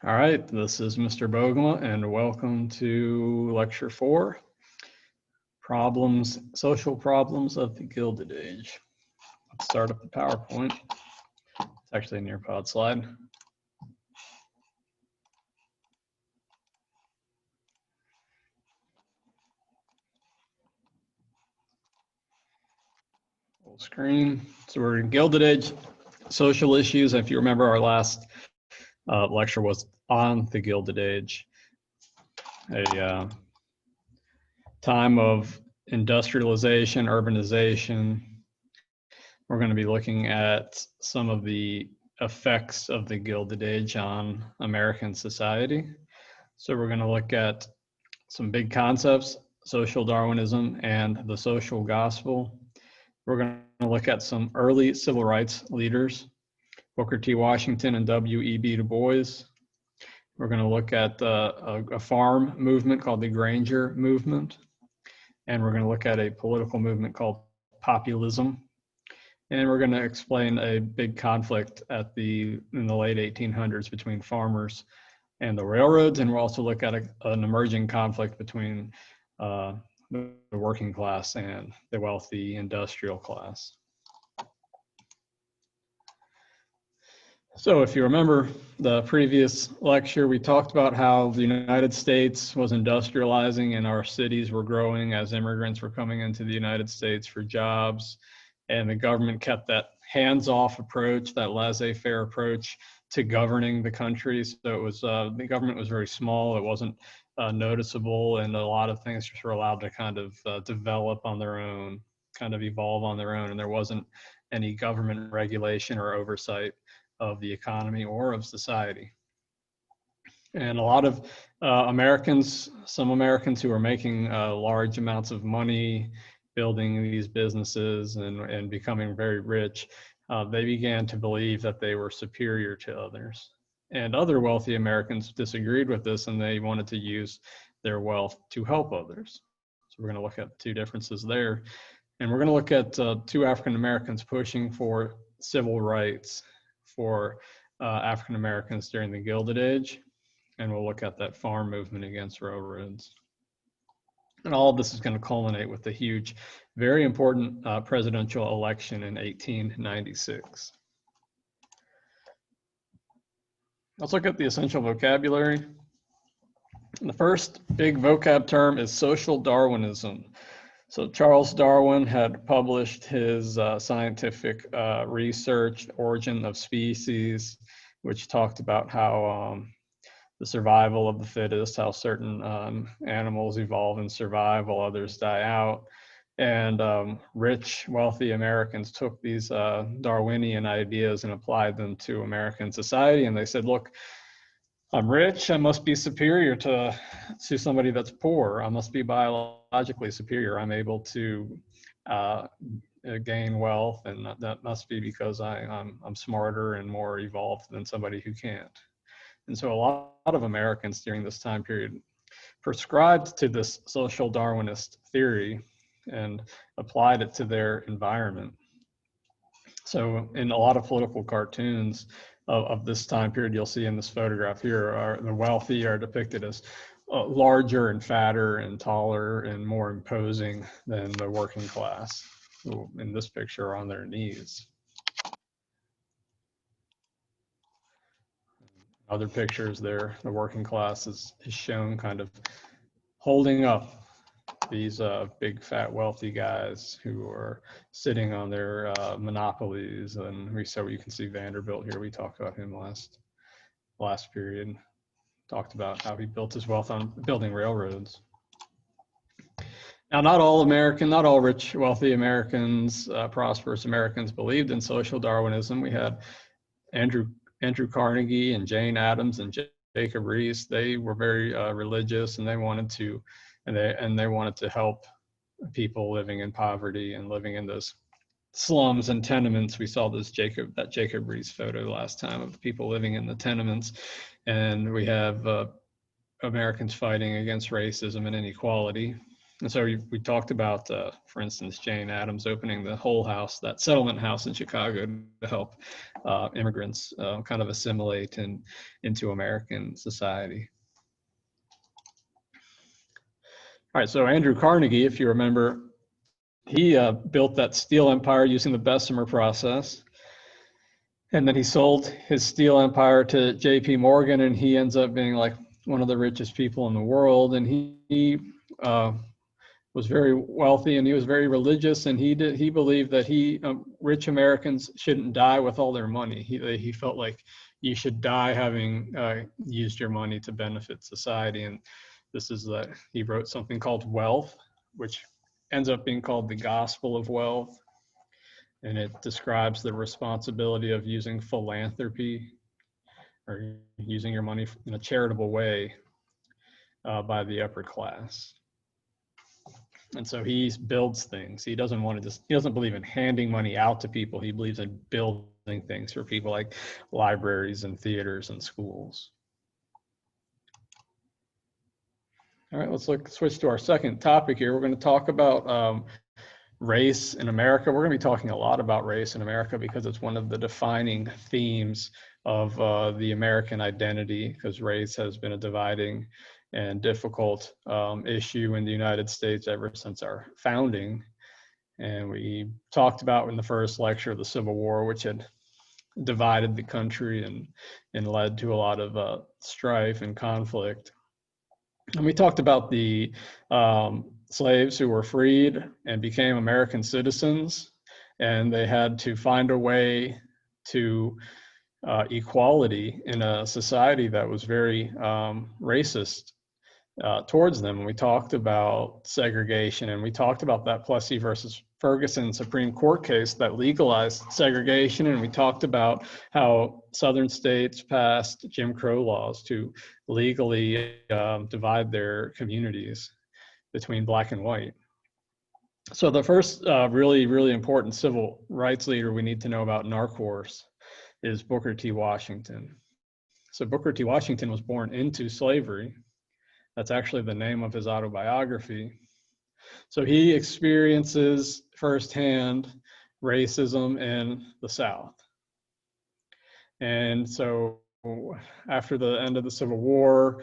All right, this is Mr. Bogema, and welcome to Lecture 4, Social Problems of the Gilded Age. Let's start up the PowerPoint. It's actually a Nearpod slide. Full screen. So we're in Gilded Age, social issues. If you remember, our last lecture was on the Gilded Age, a time of industrialization, urbanization. We're going to be looking at some of the effects of the Gilded Age on American society. So we're going to look at some big concepts, social Darwinism and the social gospel. We're going to look at some early civil rights leaders, Booker T. Washington and W.E.B. Du Bois. We're going to look at a farm movement called the Granger movement. And we're going to look at a political movement called Populism. And we're going to explain a big conflict in the late 1800s between farmers and the railroads. And we'll also look at an emerging conflict between the working class and the wealthy industrial class. So if you remember the previous lecture, we talked about how the United States was industrializing and our cities were growing as immigrants were coming into the United States for jobs. And the government kept that hands-off approach, that laissez-faire approach to governing the country. So it was the government was very small. It wasn't noticeable, and a lot of things just were allowed to kind of develop on their own, kind of evolve on their own. And there wasn't any government regulation or oversight of the economy or of society. And a lot of some Americans who are making large amounts of money building these businesses and becoming very rich, they began to believe that they were superior to others. And other wealthy Americans disagreed with this, and they wanted to use their wealth to help others. So we're going to look at two differences there. And we're going to look at two African Americans pushing for civil rights for African Americans during the Gilded Age. And we'll look at that farm movement against railroads. And all of this is going to culminate with the huge, very important presidential election in 1896. Let's look at the essential vocabulary. The first big vocab term is social Darwinism. So Charles Darwin had published his scientific research, Origin of Species, which talked about how the survival of the fittest, how certain animals evolve and survive while others die out. And rich, wealthy Americans took these Darwinian ideas and applied them to American society. And they said, look, I'm rich, I must be superior to somebody that's poor. I must be biologically superior. I'm able to gain wealth, and that must be because I'm smarter and more evolved than somebody who can't. And so a lot of Americans during this time period prescribed to this social Darwinist theory and applied it to their environment. So in a lot of political cartoons of this time period, you'll see in this photograph here, the wealthy are depicted as larger and fatter and taller and more imposing than the working class, who in this picture are on their knees. Other pictures there, the working class is shown kind of holding up these big, fat, wealthy guys who are sitting on their monopolies. And you can see Vanderbilt here. We talked about him last period. Talked about how he built his wealth on building railroads. Now, not all rich, wealthy Americans, prosperous Americans believed in social Darwinism. We had Andrew Carnegie and Jane Addams and Jacob Riis. They were very religious, and they wanted to help people living in poverty and living in those slums and tenements. We saw Jacob Riis photo last time of people living in the tenements, and we have Americans fighting against racism and inequality. And so we talked about, for instance, Jane Addams opening the Whole House, that settlement house in Chicago, to help immigrants kind of assimilate into American society. All right, so Andrew Carnegie, if you remember, he built that steel empire using the Bessemer process. And then he sold his steel empire to J.P. Morgan, and he ends up being like one of the richest people in the world. And he was very wealthy, and he was very religious, and he believed that rich Americans shouldn't die with all their money. He felt like you should die having used your money to benefit society. And this is that he wrote something called Wealth, which ends up being called the Gospel of Wealth. And it describes the responsibility of using philanthropy or using your money in a charitable way by the upper class. And so he builds things. He doesn't believe in handing money out to people. He believes in building things for people, like libraries and theaters and schools. All right, let's switch to our second topic here. We're going to talk about race in America. We're going to be talking a lot about race in America because it's one of the defining themes of the American identity, because race has been a dividing and difficult issue in the United States ever since our founding. And we talked about in the first lecture the Civil War, which had divided the country and led to a lot of strife and conflict. And we talked about the slaves who were freed and became American citizens, and they had to find a way to equality in a society that was very racist towards them. And we talked about segregation, and we talked about that Plessy versus Ferguson Supreme Court case that legalized segregation. And we talked about how Southern states passed Jim Crow laws to legally divide their communities between black and white. So the first really, really important civil rights leader we need to know about in our course is Booker T. Washington. So Booker T. Washington was born into slavery. That's actually the name of his autobiography. So he experiences firsthand racism in the South. And so after the end of the Civil War,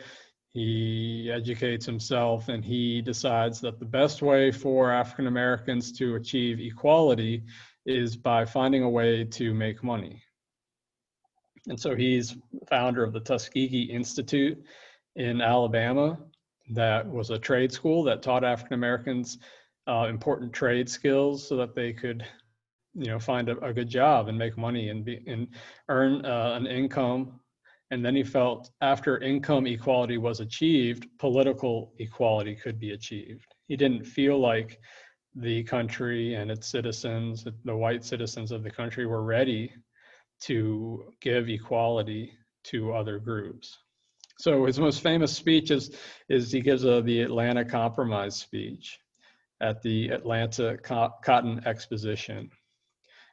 he educates himself, and he decides that the best way for African Americans to achieve equality is by finding a way to make money. And so he's founder of the Tuskegee Institute in Alabama. That was a trade school that taught African Americans important trade skills so that they could, find a good job and make money and earn an income. And then he felt after income equality was achieved, political equality could be achieved. He didn't feel like the country and its citizens, the white citizens of the country, were ready to give equality to other groups. So his most famous speech is he gives the Atlanta Compromise speech at the Atlanta Cotton Exposition.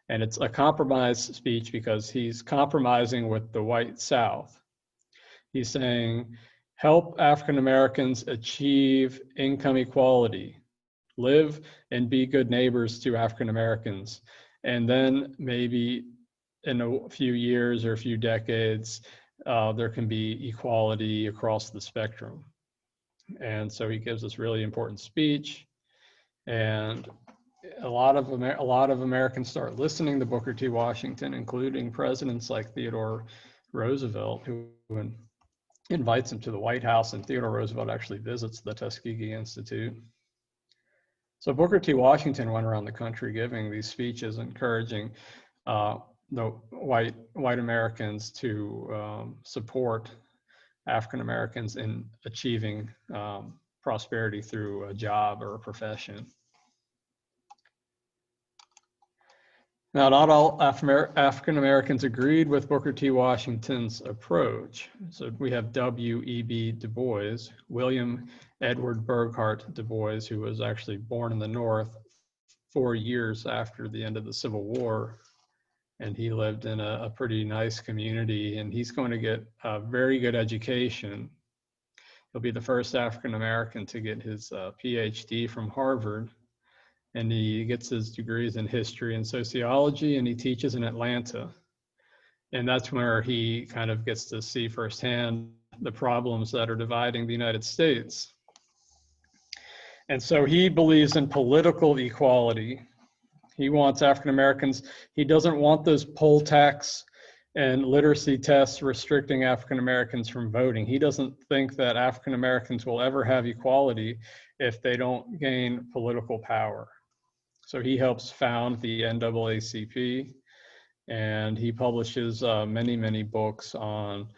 And it's a compromise speech because he's compromising with the white South. He's saying, help African Americans achieve income equality, live and be good neighbors to African Americans. And then maybe in a few years or a few decades, there can be equality across the spectrum. And so he gives this really important speech, and a lot of Americans start listening to Booker T. Washington, including presidents like Theodore Roosevelt, who invites him to the White House, and Theodore Roosevelt actually visits the Tuskegee Institute. So Booker T. Washington went around the country giving these speeches, encouraging the white Americans to support African Americans in achieving prosperity through a job or a profession. Now, not all African Americans agreed with Booker T. Washington's approach. So we have W.E.B. Du Bois, William Edward Burghardt Du Bois, who was actually born in the North 4 years after the end of the Civil War. And he lived in a pretty nice community, and he's going to get a very good education. He'll be the first African American to get his PhD from Harvard. And he gets his degrees in history and sociology, and he teaches in Atlanta. And that's where he kind of gets to see firsthand the problems that are dividing the United States. And so he believes in political equality. He wants African Americans, he doesn't want those poll tax and literacy tests restricting African Americans from voting. He doesn't think that African Americans will ever have equality if they don't gain political power. So he helps found the NAACP, and he publishes many, many books on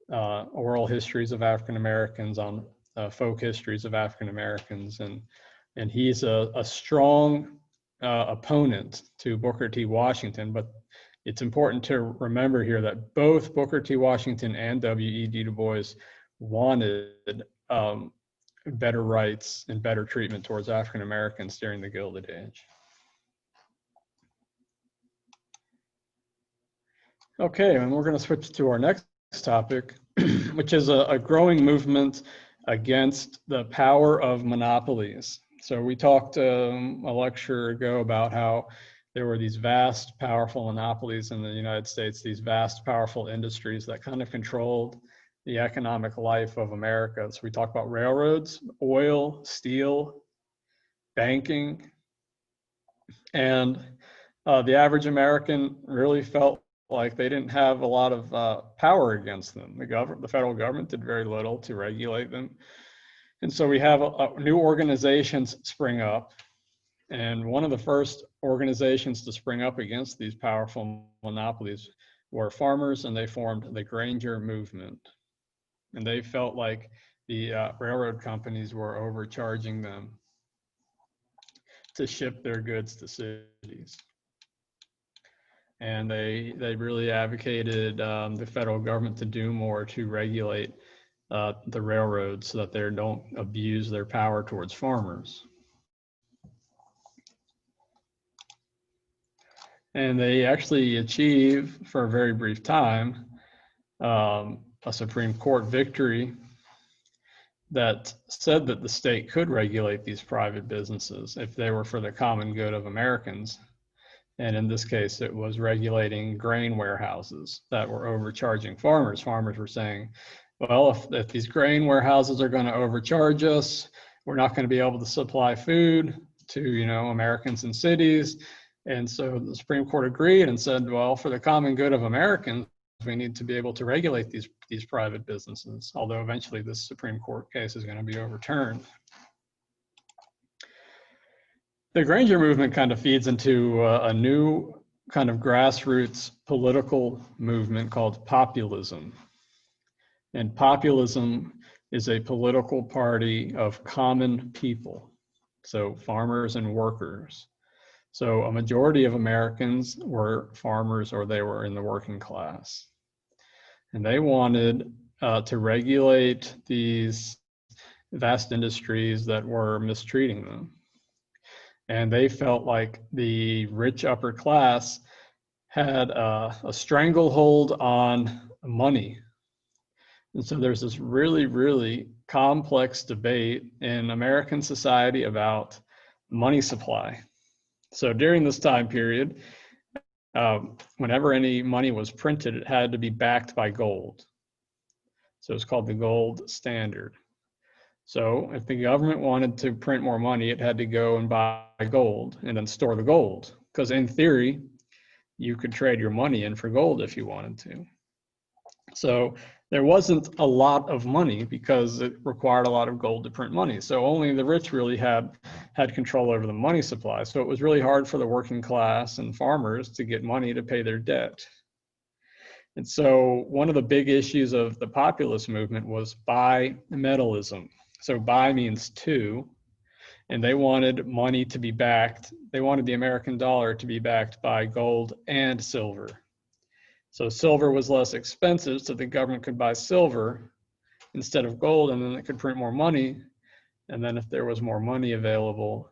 oral histories of African Americans, on folk histories of African Americans, and he's a strong opponent to Booker T. Washington. But it's important to remember here that both Booker T. Washington and W.E.B. Du Bois wanted better rights and better treatment towards African Americans during the Gilded Age. Okay, and we're going to switch to our next topic, which is a growing movement against the power of monopolies. So we talked a lecture ago about how there were these vast, powerful monopolies in the United States, these vast, powerful industries that kind of controlled the economic life of America. So we talked about railroads, oil, steel, banking, and the average American really felt like they didn't have a lot of power against them. The federal government did very little to regulate them. And so we have new organizations spring up. And one of the first organizations to spring up against these powerful monopolies were farmers, and they formed the Granger movement. And they felt like the railroad companies were overcharging them to ship their goods to cities. And they really advocated the federal government to do more to regulate the railroads so that they don't abuse their power towards farmers. And they actually achieve, for a very brief time, a Supreme Court victory that said that the state could regulate these private businesses if they were for the common good of Americans. And in this case, it was regulating grain warehouses that were overcharging farmers. Farmers were saying, well, if these grain warehouses are going to overcharge us, we're not going to be able to supply food to, Americans in cities. And so the Supreme Court agreed and said, well, for the common good of Americans, we need to be able to regulate these private businesses, although eventually this Supreme Court case is going to be overturned. The Granger movement kind of feeds into a new kind of grassroots political movement called populism. And populism is a political party of common people, so farmers and workers. So a majority of Americans were farmers or they were in the working class. And they wanted to regulate these vast industries that were mistreating them. And they felt like the rich upper class had a stranglehold on money. And so there's this really, really complex debate in American society about money supply. So during this time period, whenever any money was printed, it had to be backed by gold. So it's called the gold standard. So if the government wanted to print more money, it had to go and buy gold and then store the gold. Because in theory, you could trade your money in for gold if you wanted to. So there wasn't a lot of money because it required a lot of gold to print money. So only the rich really had control over the money supply. So it was really hard for the working class and farmers to get money to pay their debt. And so one of the big issues of the populist movement was bimetallism. So bi means two, and they wanted money to be backed. They wanted the American dollar to be backed by gold and silver. So silver was less expensive, so the government could buy silver instead of gold, and then it could print more money. And then if there was more money available,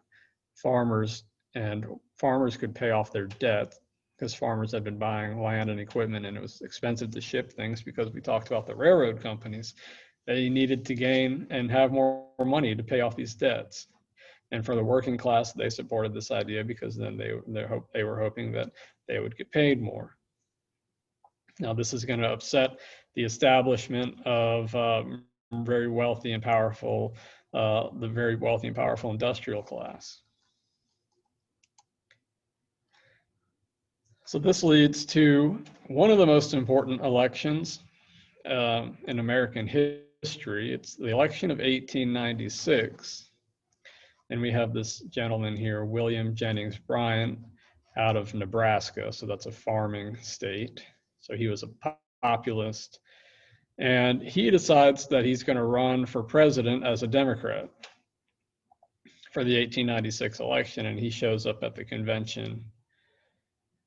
farmers could pay off their debt because farmers had been buying land and equipment, and it was expensive to ship things because we talked about the railroad companies. They needed to gain and have more money to pay off these debts. And for the working class, they supported this idea because then they were hoping that they would get paid more. Now, this is going to upset the establishment of very wealthy and powerful, the very wealthy and powerful industrial class. So this leads to one of the most important elections in American history. It's the election of 1896. And we have this gentleman here, William Jennings Bryan, out of Nebraska. So that's a farming state. So he was a populist. And he decides that he's going to run for president as a Democrat for the 1896 election. And he shows up at the convention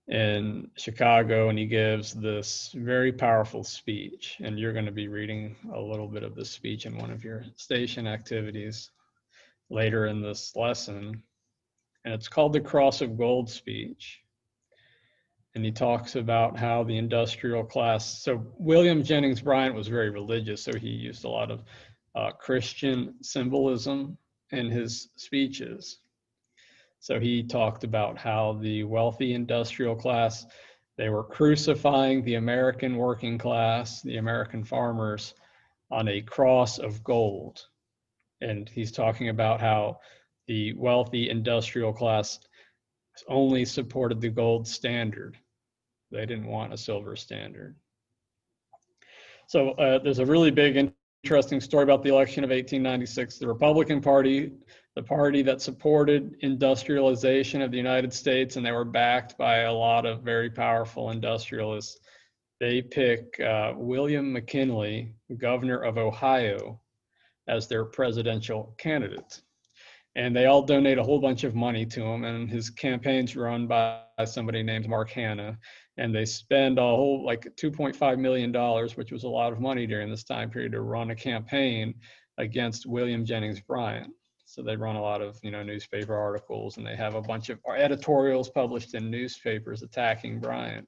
in Chicago, and he gives this very powerful speech. And you're going to be reading a little bit of this speech in one of your station activities later in this lesson. And it's called the Cross of Gold speech. And he talks about how the industrial class, so William Jennings Bryan was very religious, so he used a lot of Christian symbolism in his speeches. So he talked about how the wealthy industrial class, they were crucifying the American working class, the American farmers, on a cross of gold. And he's talking about how the wealthy industrial class only supported the gold standard. They didn't want a silver standard. So there's a really big, interesting story about the election of 1896. The Republican Party, the party that supported industrialization of the United States, and they were backed by a lot of very powerful industrialists, they pick William McKinley, governor of Ohio, as their presidential candidate. And they all donate a whole bunch of money to him, and his campaign's run by somebody named Mark Hanna. And they spend a whole like $2.5 million, which was a lot of money during this time period, to run a campaign against William Jennings Bryan. So they run a lot of newspaper articles, and they have a bunch of editorials published in newspapers attacking Bryan.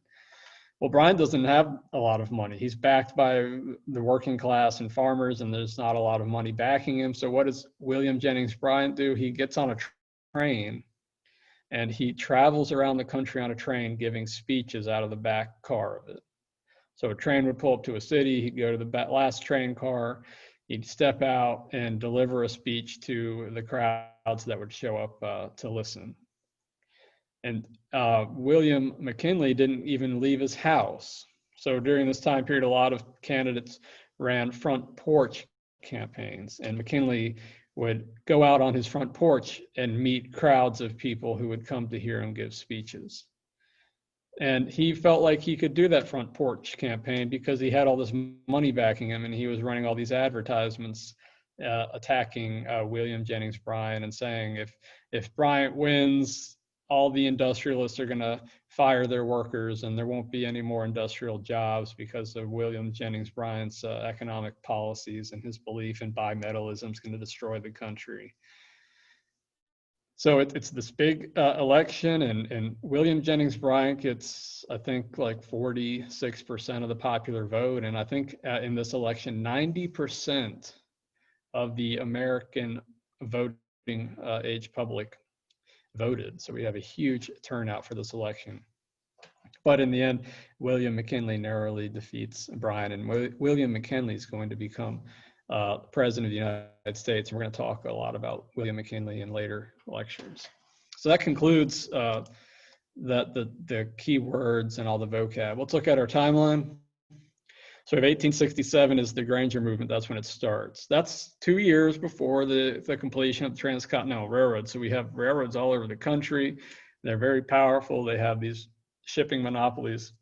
Well, Bryan doesn't have a lot of money. He's backed by the working class and farmers, and there's not a lot of money backing him. So what does William Jennings Bryan do? He gets on a train, and he travels around the country on a train giving speeches out of the back car of it. So a train would pull up to a city, he'd go to the last train car, he'd step out and deliver a speech to the crowds that would show up to listen. And William McKinley didn't even leave his house. So during this time period, a lot of candidates ran front porch campaigns, and McKinley would go out on his front porch and meet crowds of people who would come to hear him give speeches. And he felt like he could do that front porch campaign because he had all this money backing him, and he was running all these advertisements attacking William Jennings Bryan and saying if Bryant wins, all the industrialists are going to fire their workers, and there won't be any more industrial jobs because of William Jennings Bryan's economic policies, and his belief in bimetallism is going to destroy the country. So it's this big election, and William Jennings Bryan gets, I think, like 46% of the popular vote. And I think in this election, 90% of the American voting age public voted. So we have a huge turnout for this election. But in the end, William McKinley narrowly defeats Bryan, and William McKinley is going to become president of the United States. And we're going to talk a lot about William McKinley in later lectures. So that concludes the key words and all the vocab. Let's look at our timeline. So we have 1867 is the Granger movement. That's when it starts. That's 2 years before the completion of the Transcontinental Railroad. So we have railroads all over the country. They're very powerful. They have these shipping monopolies.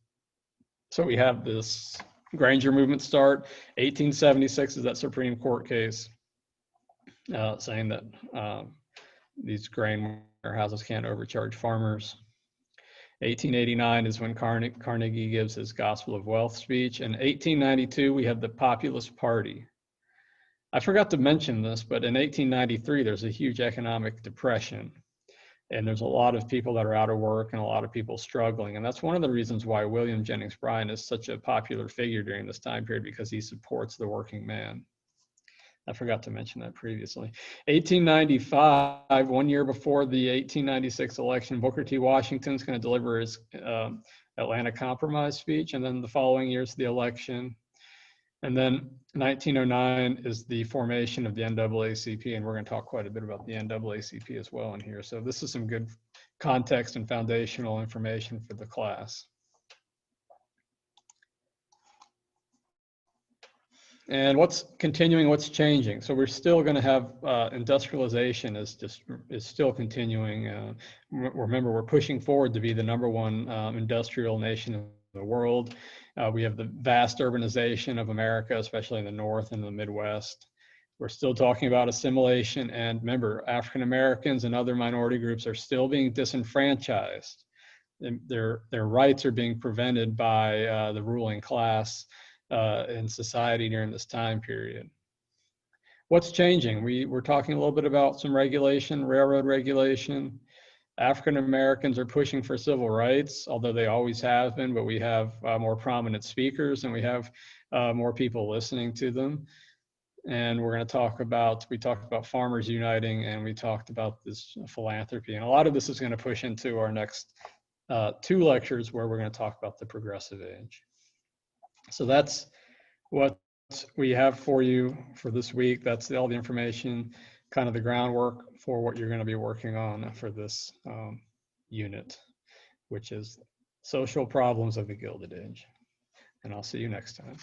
So we have this Granger movement start. 1876 is that Supreme Court case saying that these grain warehouses can't overcharge farmers. 1889 is when Carnegie gives his Gospel of Wealth speech. In 1892, we have the Populist Party. I forgot to mention this, but in 1893, there's a huge economic depression. And there's a lot of people that are out of work and a lot of people struggling. And that's one of the reasons why William Jennings Bryan is such a popular figure during this time period, because he supports the working man. I forgot to mention that previously. 1895, 1 year before the 1896 election, Booker T. Washington's going to deliver his Atlanta Compromise speech, and then the following year's the election. And then 1909 is the formation of the NAACP, and we're going to talk quite a bit about the NAACP as well in here. So this is some good context and foundational information for the class. And what's continuing, what's changing? So we're still going to have industrialization is still continuing. Remember, we're pushing forward to be the #1 industrial nation in the world. We have the vast urbanization of America, especially in the North and the Midwest. We're still talking about assimilation, and remember, African Americans and other minority groups are still being disenfranchised. Their rights are being prevented by the ruling class in society during this time period. What's changing? We're talking a little bit about some regulation, railroad regulation. African Americans are pushing for civil rights, although they always have been, but we have more prominent speakers and we have more people listening to them. And we're going to talk about, we talked about farmers uniting, and we talked about this philanthropy. And a lot of this is going to push into our next 2 lectures where we're going to talk about the progressive age. So that's what we have for you for this week. That's all the information, kind of the groundwork for what you're going to be working on for this unit, which is social problems of the Gilded Age. And I'll see you next time.